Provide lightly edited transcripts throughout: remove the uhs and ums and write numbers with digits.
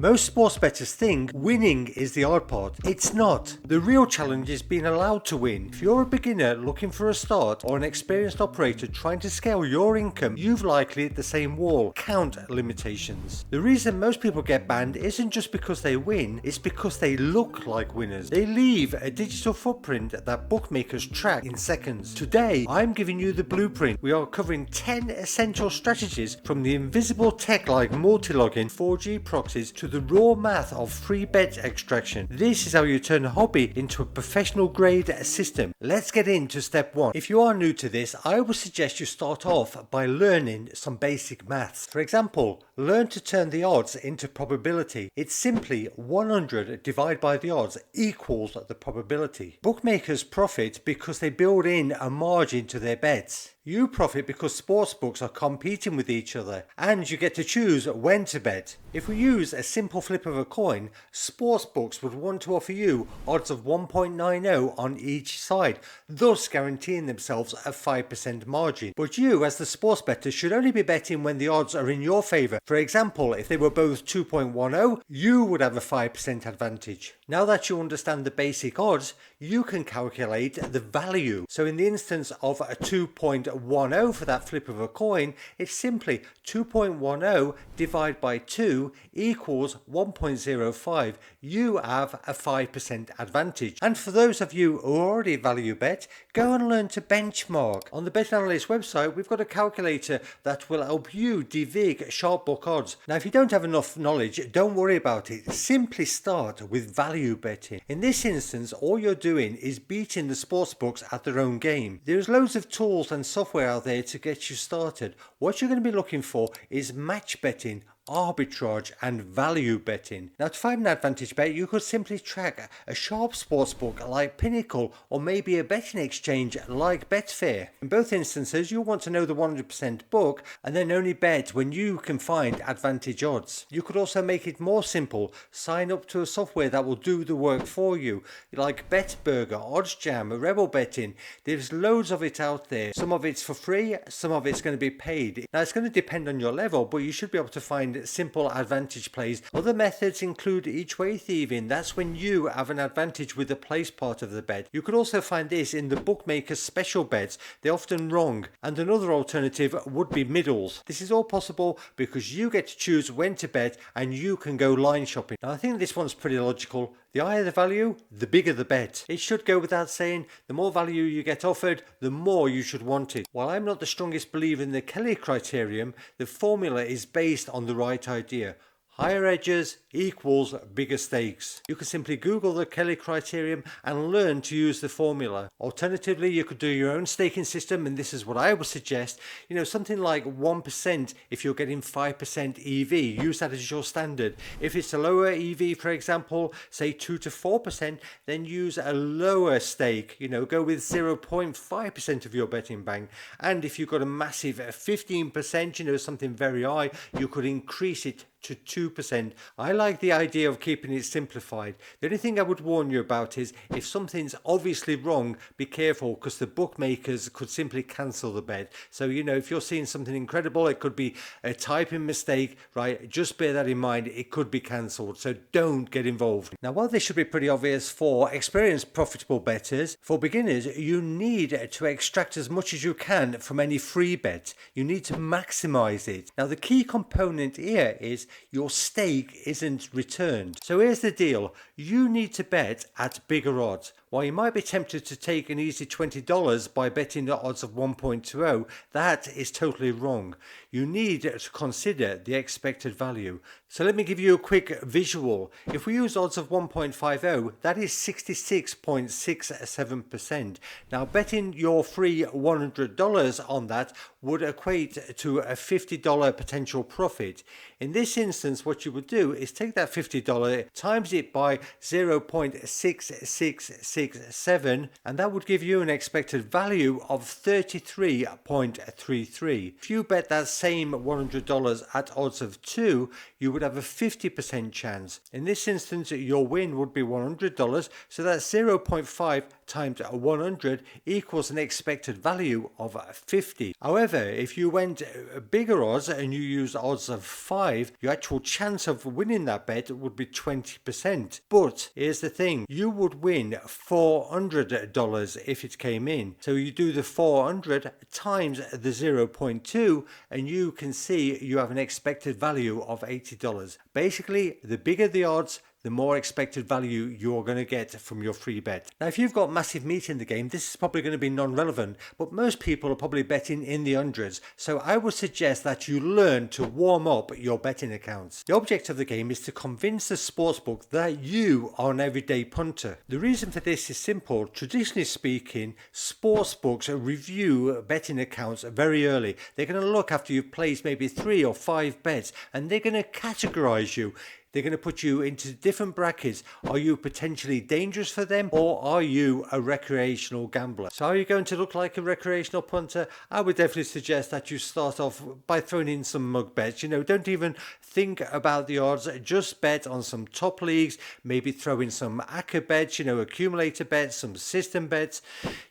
Most sports bettors think winning is the hard part. It's not. The real challenge is being allowed to win. If you're a beginner looking for a start or an experienced operator trying to scale your income, you've likely hit the same wall. Count limitations. The reason most people get banned isn't just because they win, it's because they look like winners. They leave a digital footprint that bookmakers track in seconds. Today, I'm giving you the blueprint. We are covering 10 essential strategies from the invisible tech like Multilogin, 4G proxies, to the raw math of free bet extraction. This is how you turn a hobby into a professional grade system. Let's get into step 1. If you are new to this, I would suggest you start off by learning some basic maths. For example, learn to turn the odds into probability. It's simply 100 divided by the odds equals the probability. Bookmakers profit because they build in a margin to their bets. You profit because sportsbooks are competing with each other and you get to choose when to bet. If we use a simple flip of a coin, sportsbooks would want to offer you odds of 1.90 on each side, thus guaranteeing themselves a 5% margin. But you as the sports bettor should only be betting when the odds are in your favour. For example, if they were both 2.10, you would have a 5% advantage. Now that you understand the basic odds, you can calculate the value. So in the instance of a 2.10 for that flip of a coin, it's simply 2.10 divided by 2 equals 1.05. You have a 5% advantage. And for those of you who already value bet, go and learn to benchmark. On the Bet Analyst website, we've got a calculator that will help you devig sharp book odds. Now, if you don't have enough knowledge, don't worry about it. Simply start with value betting. In this instance, all you're doing is beating the sportsbooks at their own game. There's loads of tools and software out there to get you started. What you're going to be looking for is match betting, arbitrage and value betting. Now, to find an advantage bet, you could simply track a sharp sportsbook like Pinnacle or maybe a betting exchange like Betfair. In both instances, you'll want to know the 100% book and then only bet when you can find advantage odds. You could also make it more simple. Sign up to a software that will do the work for you, like BetBurger, Oddsjam, RebelBetting. There's loads of it out there. Some of it's for free, some of it's going to be paid. Now, it's going to depend on your level, but you should be able to find simple advantage plays. Other methods include each way thieving. That's when you have an advantage with the place part of the bet. You could also find this in the bookmaker's special bets. They're often wrong. And another alternative would be middles. This is all possible because you get to choose when to bet and you can go line shopping. Now, I think this one's pretty logical. The higher the value, the bigger the bet. It should go without saying, the more value you get offered, the more you should want it. While I'm not the strongest believer in the Kelly criterion, the formula is based on the right idea. Higher edges equals bigger stakes. You can simply Google the Kelly criterion and learn to use the formula. Alternatively, you could do your own staking system, and this is what I would suggest. Something like 1% if you're getting 5% EV. Use that as your standard. If it's a lower EV, for example, say 2 to 4%, then use a lower stake. Go with 0.5% of your betting bank. And if you've got a massive 15%, something very high, you could increase it to 2%. I like the idea of keeping it simplified. The only thing I would warn you about is if something's obviously wrong, be careful because the bookmakers could simply cancel the bet. So, if you're seeing something incredible, it could be a typing mistake, right? Just bear that in mind. It could be cancelled. So don't get involved. Now, while this should be pretty obvious for experienced profitable bettors, for beginners, you need to extract as much as you can from any free bet. You need to maximize it. Now, the key component here is your stake isn't returned. So here's the deal. You need to bet at bigger odds. While you might be tempted to take an easy $20 by betting the odds of 1.20, that is totally wrong. You need to consider the expected value. So let me give you a quick visual. If we use odds of 1.50, that is 66.67%. Now, betting your free $100 on that would equate to a $50 potential profit. In this instance, what you would do is take that $50, times it by 0.666 0.67, and that would give you an expected value of 33.33. If you bet that same $100 at odds of 2, you would have a 50% chance. In this instance, your win would be $100, so that's 0.5 times 100 equals an expected value of 50. However, if you went bigger odds and you used odds of 5, your actual chance of winning that bet would be 20%. But here's the thing, you would win $400 if it came in. So you do the 400 times the 0.2 and you can see you have an expected value of $80. Basically, the bigger the odds, the more expected value you're going to get from your free bet. Now, if you've got massive meat in the game, this is probably going to be non-relevant, but most people are probably betting in the hundreds. So I would suggest that you learn to warm up your betting accounts. The object of the game is to convince the sportsbook that you are an everyday punter. The reason for this is simple. Traditionally speaking, sportsbooks review betting accounts very early. They're going to look after you've placed maybe 3 or 5 bets, and they're going to categorize you. They're going to put you into different brackets. Are you potentially dangerous for them, or are you a recreational gambler? So are you going to look like a recreational punter? I would definitely suggest that you start off by throwing in some mug bets. Don't even think about the odds. Just bet on some top leagues. Maybe throw in some acca bets, accumulator bets, some system bets.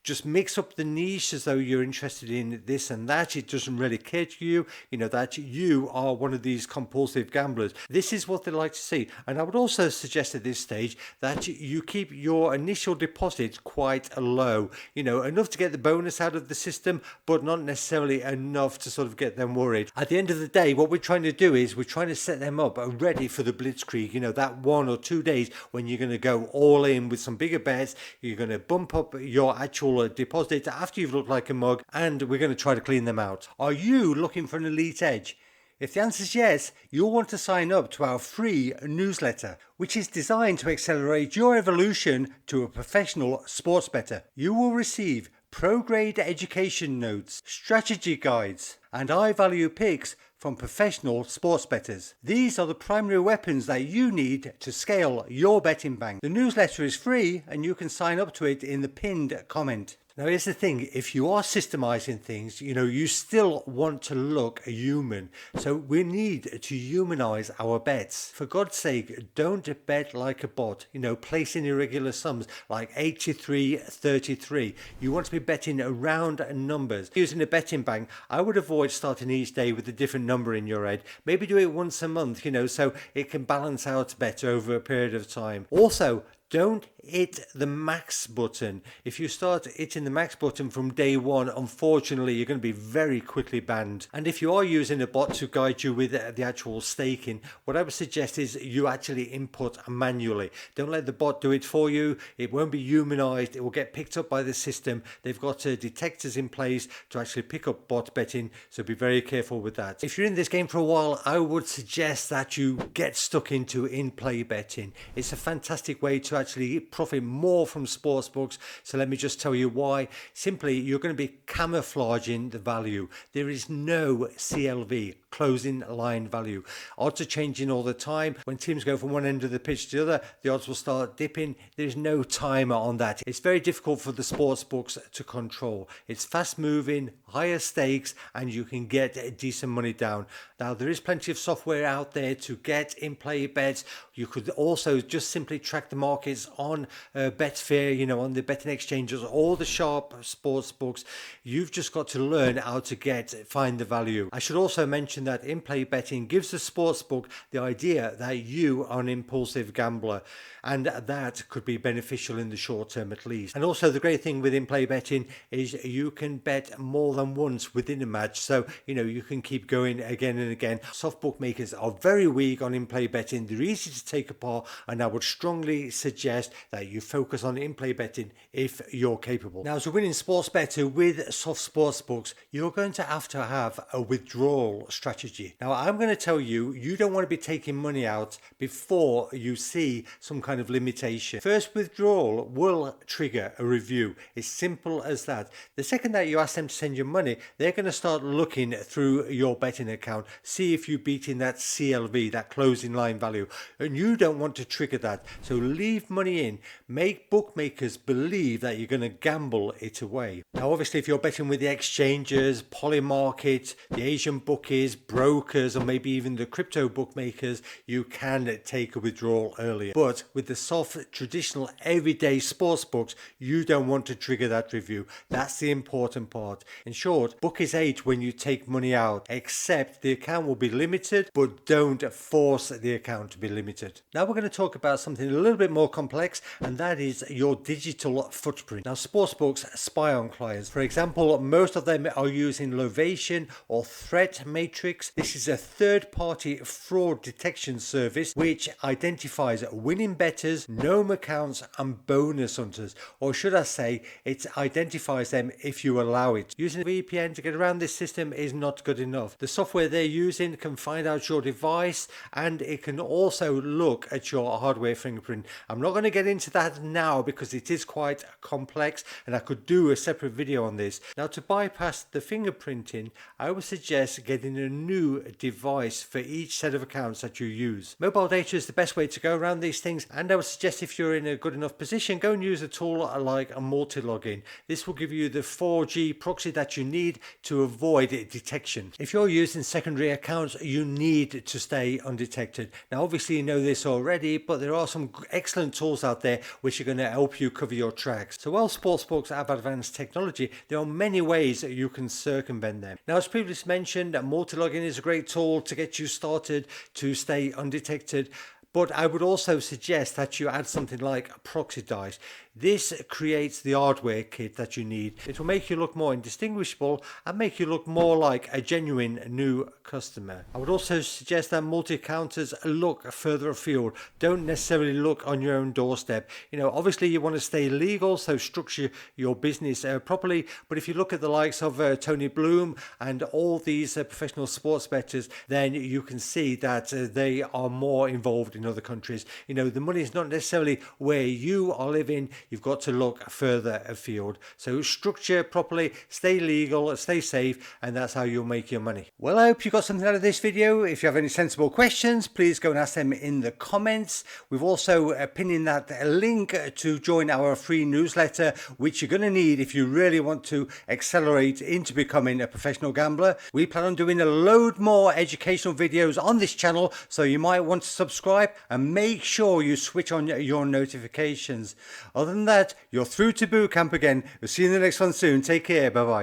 Just mix up the niche as though you're interested in this and that. It doesn't really care to you, that you are one of these compulsive gamblers. This is what they like to see. And I would also suggest at this stage that you keep your initial deposit quite low, enough to get the bonus out of the system, but not necessarily enough to sort of get them worried. At the end of the day, what we're trying to do is we're trying to set them up ready for the Blitzkrieg, that 1 or 2 days when you're going to go all in with some bigger bets. You're going to bump up your actual deposit after you've looked like a mug, and we're going to try to clean them out. Are you looking for an elite edge? If the answer is yes, you'll want to sign up to our free newsletter, which is designed to accelerate your evolution to a professional sports bettor. You will receive pro-grade education notes, strategy guides, and high-value picks from professional sports bettors. These are the primary weapons that you need to scale your betting bank. The newsletter is free and you can sign up to it in the pinned comment. Now here's the thing, if you are systemizing things, you still want to look human. So we need to humanize our bets. For God's sake, don't bet like a bot, placing irregular sums like 83-33. You want to be betting around numbers. Using a betting bank, I would avoid starting each day with a different number in your head. Maybe do it once a month, so it can balance out better over a period of time. Also, don't hit the max button. If you start hitting the max button from day one, unfortunately, you're going to be very quickly banned. And if you are using a bot to guide you with the actual staking, what I would suggest is you actually input manually. Don't let the bot do it for you. It won't be humanized. It will get picked up by the system. They've got detectors in place to actually pick up bot betting, so be very careful with that. If you're in this game for a while, I would suggest that you get stuck into in-play betting. It's a fantastic way to actually profit more from sportsbooks. So let me just tell you why. Simply, you're going to be camouflaging the value. There is no CLV, closing line value. Odds are changing all the time. When teams go from one end of the pitch to the other, the odds will start dipping. There's no timer on that. It's very difficult for the sportsbooks to control. It's fast moving, higher stakes, and you can get decent money down. Now, there is plenty of software out there to get in-play bets. You could also just simply track the markets on Betfair, on the betting exchanges, all the sharp sports books. You've just got to learn how to find the value. I should also mention that in-play betting gives the sports book the idea that you are an impulsive gambler, and that could be beneficial in the short term at least. And also the great thing with in-play betting is you can bet more than once within a match, so you can keep going again and again. Soft bookmakers are very weak on in-play betting. They're easy to take apart, and I would strongly suggest that you focus on in-play betting if you're capable. Now, as a winning sports bettor with soft sports books, you're going to have a withdrawal strategy. Now, I'm going to tell you, you don't want to be taking money out before you see some kind of limitation. First withdrawal will trigger a review. It's simple as that. The second that you ask them to send you money, they're going to start looking through your betting account, see if you've beaten that CLV, that closing line value, and you don't want to trigger that. So leave money in make bookmakers believe that you're going to gamble it away. Now obviously if you're betting with the exchanges, Polymarket, the Asian bookies, brokers, or maybe even the crypto bookmakers, you can take a withdrawal earlier. But with the soft, traditional, everyday sports books, you don't want to trigger that review. That's the important part. In short, bookies hate when you take money out, except the account will be limited, but don't force the account to be limited. Now we're going to talk about something a little bit more complex, and that is your digital footprint. Now sportsbooks spy on clients. For example, most of them are using Lovation or Threat Matrix. This is a third-party fraud detection service which identifies winning bettors, gnome accounts and bonus hunters, or should I say it identifies them if you allow it. Using a VPN to get around this system is not good enough. The software they're using can find out your device, and it can also look at your hardware fingerprint. I'm not going to get into that now because it is quite complex and I could do a separate video on this. Now to bypass the fingerprinting, I would suggest getting a new device for each set of accounts that you use. Mobile data is the best way to go around these things, and I would suggest if you're in a good enough position, go and use a tool like a Multilogin. This will give you the 4G proxy that you need to avoid detection. If you're using secondary accounts, you need to stay undetected. Now obviously you know this already, but there are some excellent tools out there which are going to help you cover your tracks. So while sportsbooks have advanced technology, there are many ways that you can circumvent them. Now as previously mentioned, Multilogin is a great tool to get you started to stay undetected. But I would also suggest that you add something like Proxidize. This creates the hardware kit that you need. It will make you look more indistinguishable and make you look more like a genuine new customer. I would also suggest that multi-counters look further afield. Don't necessarily look on your own doorstep. You know, obviously you want to stay legal, so structure your business properly. But if you look at the likes of Tony Bloom and all these professional sports bettors, then you can see that they are more involved in other countries. You know, the money is not necessarily where you are living. You've got to look further afield. So structure properly, stay legal, stay safe, and that's how you'll make your money. Well, I hope you got something out of this video. If you have any sensible questions, please go and ask them in the comments. We've also pinned that link to join our free newsletter, which you're going to need if you really want to accelerate into becoming a professional gambler. We plan on doing a load more educational videos on this channel, so you might want to subscribe and make sure you switch on your notifications. Other than that, you're through to boot camp again. We'll see you in the next one soon. Take care. Bye bye.